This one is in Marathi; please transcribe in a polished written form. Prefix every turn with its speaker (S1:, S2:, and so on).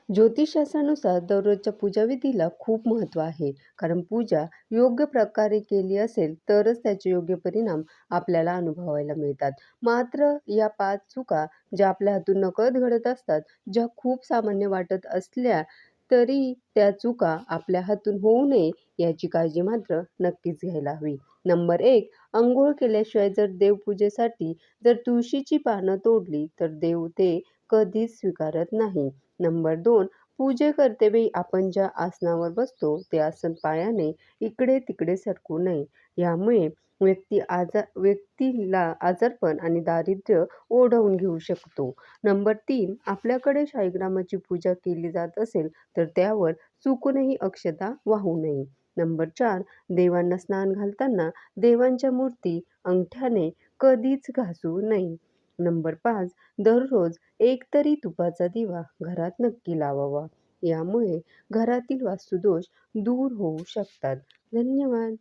S1: ज्योतिषशास्त्रानुसार दररोजच्या पूजाविधीला खूप महत्त्व आहे. कारण पूजा योग्य प्रकारे केली असेल तरच त्याचे योग्य परिणाम आपल्याला अनुभवायला मिळतात. मात्र या 5 चुका ज्या आपल्या हातून नकळत घडत असतात, ज्या खूप सामान्य वाटत असल्या तरी त्या चुका आपल्या हातून होऊ नये याची काळजी मात्र नक्कीच घ्यायला हवी. नंबर 1, अंघोळ केल्याशिवाय जर देवपूजेसाठी जर तुळशीची पानं तोडली तर देव ते कधीच स्वीकारत नाही. नंबर 2, पूजेकरतेवेळी आपण ज्या आसनावर बसतो ते आसन पायाने इकडे-तिकडे सरकू नये. यामुळे व्यक्तीला आजारपण आणि दारिद्र्य ओढावून घेऊ शकतो. नंबर 3, आपल्याकडे शाळीग्रामाची पूजा केली जात असेल तर त्यावर चुकूनही अक्षता वाहू नये. नंबर 4, देवांना स्नान घालताना देवांच्या मूर्ती अंगठ्याने कधीच घासू नये. नंबर 5, दररोज एक तरी तुपाचा दिवा घरात नक्की लावावा. यामुळे घरातील वास्तुदोष दूर होऊ शकतात. धन्यवाद.